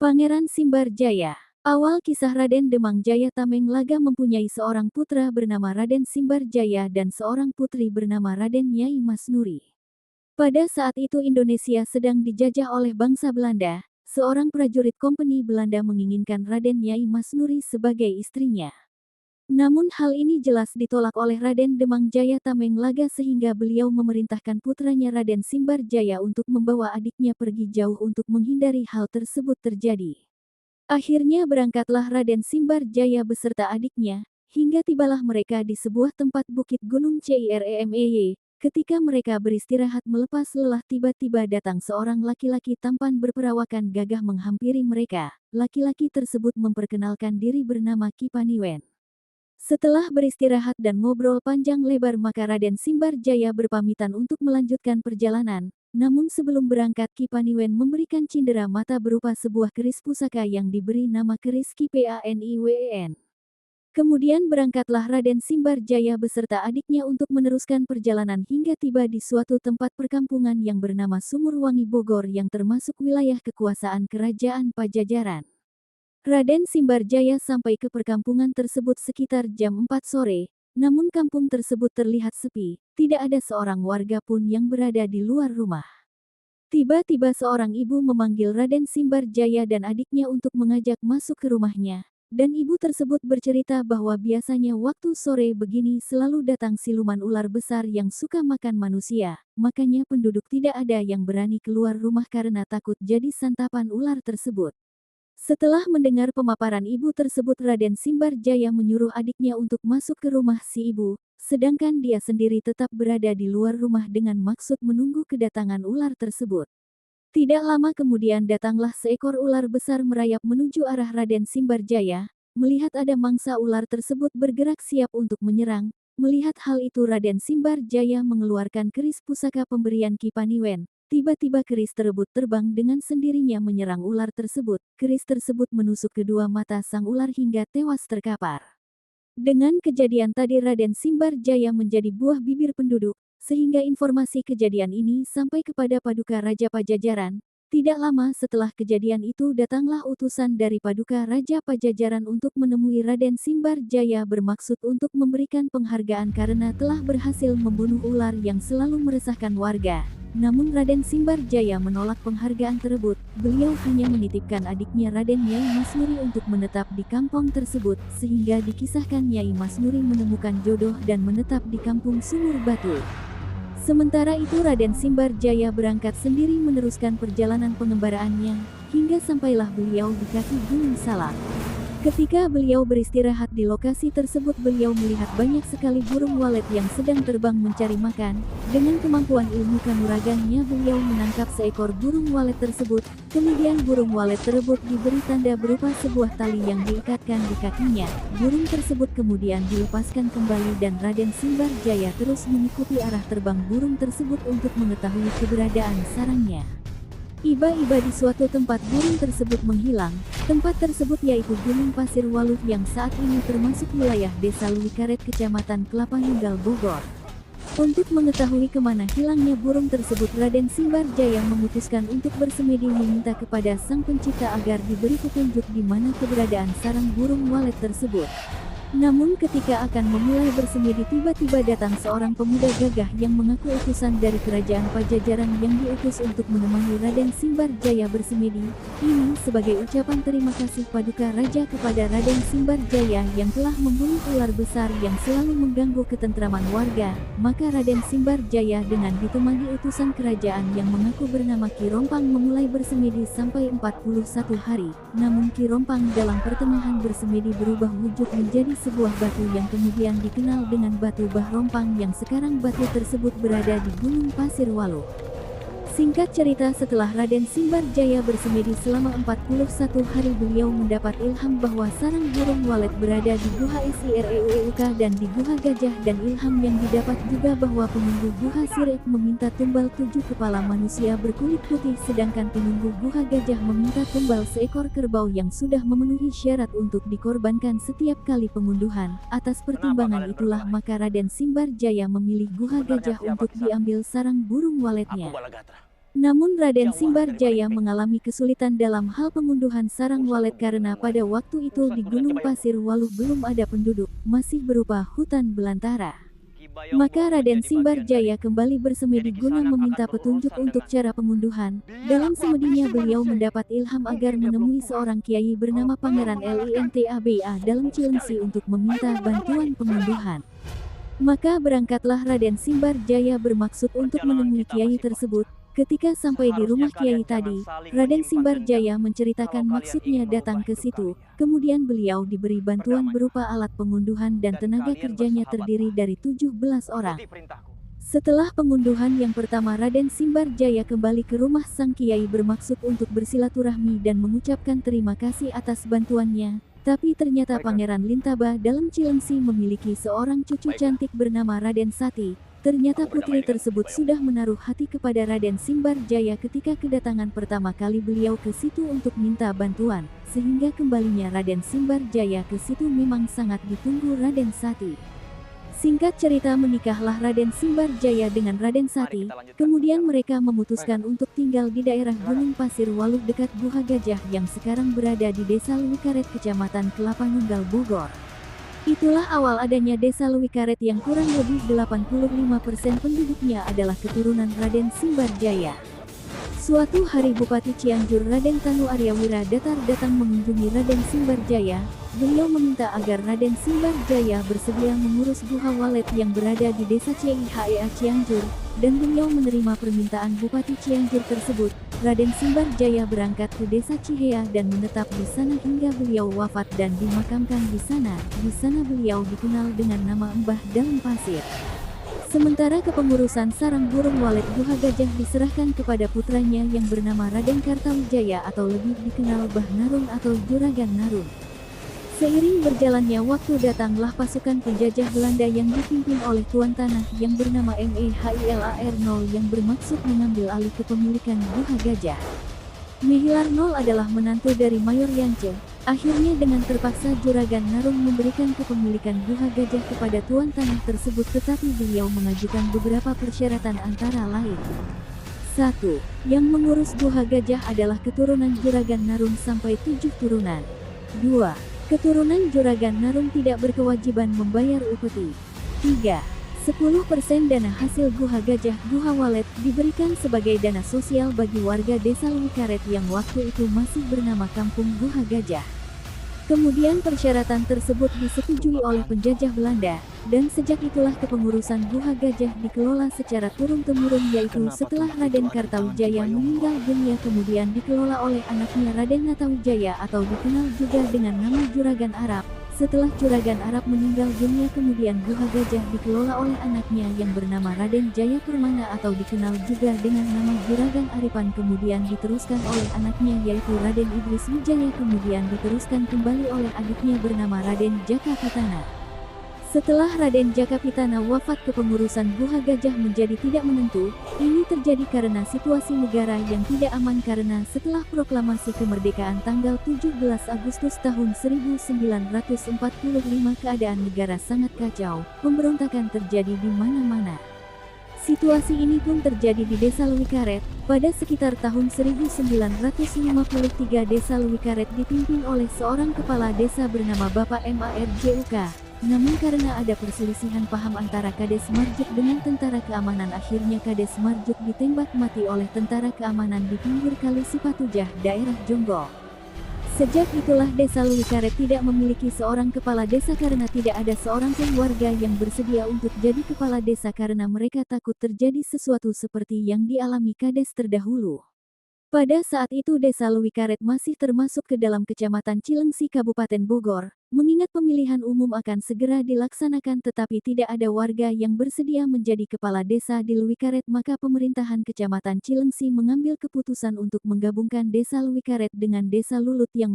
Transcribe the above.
Pangeran Simbarjaya. Awal kisah Raden Demang Jaya Tameng Laga mempunyai seorang putra bernama Raden Simbarjaya dan seorang putri bernama Raden Nyai Masnuri. Pada saat itu Indonesia sedang dijajah oleh bangsa Belanda. Seorang prajurit kompeni Belanda menginginkan Raden Nyai Masnuri sebagai istrinya. Namun hal ini jelas ditolak oleh Raden Demang Jaya Tameng Laga sehingga beliau memerintahkan putranya Raden Simbarjaya untuk membawa adiknya pergi jauh untuk menghindari hal tersebut terjadi. Akhirnya berangkatlah Raden Simbarjaya beserta adiknya, hingga tibalah mereka di sebuah tempat bukit gunung Ciremey. Ketika mereka beristirahat melepas lelah tiba-tiba datang seorang laki-laki tampan berperawakan gagah menghampiri mereka. Laki-laki tersebut memperkenalkan diri bernama Ki Paniwen. Setelah beristirahat dan ngobrol panjang lebar maka Raden Simbarjaya berpamitan untuk melanjutkan perjalanan. Namun sebelum berangkat Ki Paniwen memberikan cindera mata berupa sebuah keris pusaka yang diberi nama keris Ki Paniwen. Kemudian berangkatlah Raden Simbarjaya beserta adiknya untuk meneruskan perjalanan hingga tiba di suatu tempat perkampungan yang bernama Sumur Wangi Bogor yang termasuk wilayah kekuasaan Kerajaan Pajajaran. Raden Simbarjaya sampai ke perkampungan tersebut sekitar jam 4 sore, namun kampung tersebut terlihat sepi, tidak ada seorang warga pun yang berada di luar rumah. Tiba-tiba seorang ibu memanggil Raden Simbarjaya dan adiknya untuk mengajak masuk ke rumahnya, dan ibu tersebut bercerita bahwa biasanya waktu sore begini selalu datang siluman ular besar yang suka makan manusia, makanya penduduk tidak ada yang berani keluar rumah karena takut jadi santapan ular tersebut. Setelah mendengar pemaparan ibu tersebut Raden Simbarjaya menyuruh adiknya untuk masuk ke rumah si ibu, sedangkan dia sendiri tetap berada di luar rumah dengan maksud menunggu kedatangan ular tersebut. Tidak lama kemudian datanglah seekor ular besar merayap menuju arah Raden Simbarjaya. Melihat ada mangsa ular tersebut bergerak siap untuk menyerang, melihat hal itu Raden Simbarjaya mengeluarkan keris pusaka pemberian Ki Paniwen. Tiba-tiba keris tersebut terbang dengan sendirinya menyerang ular tersebut. Keris tersebut menusuk kedua mata sang ular hingga tewas terkapar. Dengan kejadian tadi Raden Simbarjaya menjadi buah bibir penduduk, sehingga informasi kejadian ini sampai kepada Paduka Raja Pajajaran. Tidak lama setelah kejadian itu datanglah utusan dari Paduka Raja Pajajaran untuk menemui Raden Simbarjaya bermaksud untuk memberikan penghargaan karena telah berhasil membunuh ular yang selalu meresahkan warga. Namun Raden Simbarjaya menolak penghargaan tersebut, beliau hanya menitipkan adiknya Raden Nyai Masnuri untuk menetap di kampung tersebut, sehingga dikisahkan Nyai Masnuri menemukan jodoh dan menetap di kampung Sumur Batu. Sementara itu Raden Simbarjaya berangkat sendiri meneruskan perjalanan pengembaraannya, hingga sampailah beliau di kaki Gunung Salak. Ketika beliau beristirahat di lokasi tersebut beliau melihat banyak sekali burung walet yang sedang terbang mencari makan. Dengan kemampuan ilmu kanuragannya beliau menangkap seekor burung walet tersebut. Kemudian burung walet tersebut diberi tanda berupa sebuah tali yang diikatkan di kakinya. Burung tersebut kemudian dilepaskan kembali dan Raden Simbarjaya terus mengikuti arah terbang burung tersebut untuk mengetahui keberadaan sarangnya. Iba-iba di suatu tempat burung tersebut menghilang. Tempat tersebut yaitu Gunung Pasir Waluh yang saat ini termasuk wilayah Desa Luwikaret Kecamatan Kelapa Nunggal Bogor. Untuk mengetahui kemana hilangnya burung tersebut Raden Simbarjaya memutuskan untuk bersemedi meminta kepada Sang Pencipta agar diberi petunjuk di mana keberadaan sarang burung walet tersebut. Namun ketika akan memulai bersemedi tiba-tiba datang seorang pemuda gagah yang mengaku utusan dari kerajaan Pajajaran yang diutus untuk menemani Raden Simbarjaya bersemedi. Ini sebagai ucapan terima kasih Paduka Raja kepada Raden Simbarjaya yang telah membunuh ular besar yang selalu mengganggu ketentraman warga. Maka Raden Simbarjaya dengan ditemani utusan kerajaan yang mengaku bernama Ki Rompang memulai bersemedi sampai 41 hari. Namun Ki Rompang dalam pertengahan bersemedi berubah wujud menjadi sebuah batu yang kemudian dikenal dengan Batu Bah Rompang yang sekarang batu tersebut berada di Gunung Pasir Waluh. Singkat cerita setelah Raden Simbarjaya bersemedi selama 41 hari beliau mendapat ilham bahwa sarang burung walet berada di Guha Sireuk dan di Guha Gajah dan ilham yang didapat juga bahwa penunggu Guha Sireuk meminta tumbal 7 kepala manusia berkulit putih sedangkan penunggu Guha Gajah meminta tumbal seekor kerbau yang sudah memenuhi syarat untuk dikorbankan setiap kali pengunduhan. Atas pertimbangan itulah maka Raden Simbarjaya memilih Guha Gajah untuk diambil sarang burung waletnya. Namun Raden Simbarjaya mengalami kesulitan dalam hal pengunduhan sarang walet karena pada waktu itu di Gunung Pasir Waluh belum ada penduduk, masih berupa hutan belantara. Maka Raden Simbarjaya kembali bersemedi guna meminta petunjuk untuk cara pengunduhan. Dalam semedinya beliau mendapat ilham agar menemui seorang kiai bernama Pangeran Lintaba dalam Cilengsi untuk meminta bantuan pengunduhan. Maka berangkatlah Raden Simbarjaya bermaksud untuk menemui kiai tersebut. Ketika sampai di rumah kiai tadi, Raden Simbarjaya menceritakan maksudnya datang ke situ. Kemudian beliau diberi bantuan berupa alat pengunduhan dan tenaga kerjanya terdiri dari 17 orang. Setelah pengunduhan yang pertama, Raden Simbarjaya kembali ke rumah sang kiai bermaksud untuk bersilaturahmi dan mengucapkan terima kasih atas bantuannya. Tapi ternyata Pangeran Lintaba dalam Cilengsi memiliki seorang cucu cantik bernama Raden Sati. Ternyata putri tersebut sudah menaruh hati kepada Raden Simbarjaya ketika kedatangan pertama kali beliau ke situ untuk minta bantuan. Sehingga kembalinya Raden Simbarjaya ke situ memang sangat ditunggu Raden Sati. Singkat cerita, menikahlah Raden Simbarjaya dengan Raden Sati. Kemudian mereka memutuskan untuk tinggal di daerah Gunung Pasir Waluh dekat Guha Gajah yang sekarang berada di Desa Lewikaret, Kecamatan Kelapa Nunggal, Bogor. Itulah awal adanya Desa Lewikaret yang kurang lebih 85% penduduknya adalah keturunan Raden Simbarjaya. Suatu hari Bupati Cianjur Raden Tanu Aryawira Datar datang mengunjungi Raden Simbarjaya. Beliau meminta agar Raden Simbarjaya bersedia mengurus Guha Walet yang berada di Desa Cihea Cianjur, dan beliau menerima permintaan Bupati Cianjur tersebut. Raden Simbarjaya berangkat ke Desa Cihea dan menetap di sana hingga beliau wafat dan dimakamkan di sana. Di sana beliau dikenal dengan nama Mbah Dalam Pasir. Sementara kepengurusan sarang burung walet Guha Gajah diserahkan kepada putranya yang bernama Raden Kartawijaya atau lebih dikenal Mbah Narun atau Juragan Narun. Seiring berjalannya waktu, datanglah pasukan penjajah Belanda yang dipimpin oleh tuan tanah yang bernama Mehilar Nol yang bermaksud mengambil alih kepemilikan Guha Gajah. Mehilar Nol adalah menantu dari Mayor Yance. Akhirnya dengan terpaksa Juragan Narun memberikan kepemilikan Guha Gajah kepada tuan tanah tersebut, tetapi beliau mengajukan beberapa persyaratan antara lain. 1. Yang mengurus Guha Gajah adalah keturunan Juragan Narun sampai 7 turunan. 2. Keturunan Juragan Narun tidak berkewajiban membayar upeti. 3. 10% dana hasil Guha Gajah Guha Walet diberikan sebagai dana sosial bagi warga Desa Lewikaret yang waktu itu masih bernama Kampung Guha Gajah. Kemudian persyaratan tersebut disetujui oleh penjajah Belanda, dan sejak itulah kepengurusan Guha Gajah dikelola secara turun-temurun, yaitu setelah Raden Kartawijaya meninggal dunia kemudian dikelola oleh anaknya Raden Natawijaya atau dikenal juga dengan nama Juragan Arab. Setelah Juragan Arab meninggal dunia kemudian Guha Gajah dikelola oleh anaknya yang bernama Raden Jaya Permana atau dikenal juga dengan nama Juragan Aripan, kemudian diteruskan oleh anaknya yaitu Raden Idris Wijaya, kemudian diteruskan kembali oleh adiknya bernama Raden Jakapitana. Setelah Raden Jakapitana wafat, kepengurusan Guha Gajah menjadi tidak menentu. Ini terjadi karena situasi negara yang tidak aman karena setelah proklamasi kemerdekaan tanggal 17 Agustus tahun 1945 keadaan negara sangat kacau, pemberontakan terjadi di mana-mana. Situasi ini pun terjadi di Desa Lewikaret. Pada sekitar tahun 1953 Desa Lewikaret dipimpin oleh seorang kepala desa bernama Bapak Marjuk. Namun karena ada perselisihan paham antara Kades Marjuk dengan tentara keamanan, akhirnya Kades Marjuk ditembak mati oleh tentara keamanan di pinggir Kali Sipatujah, daerah Jonggol. Sejak itulah Desa Lewikaret tidak memiliki seorang kepala desa karena tidak ada seorang pun warga yang bersedia untuk jadi kepala desa karena mereka takut terjadi sesuatu seperti yang dialami Kades terdahulu. Pada saat itu Desa Lewikaret masih termasuk ke dalam Kecamatan Cilengsi, Kabupaten Bogor. Mengingat pemilihan umum akan segera dilaksanakan tetapi tidak ada warga yang bersedia menjadi kepala desa di Lewikaret, maka pemerintahan Kecamatan Cilengsi mengambil keputusan untuk menggabungkan Desa Lewikaret dengan Desa Lulut yang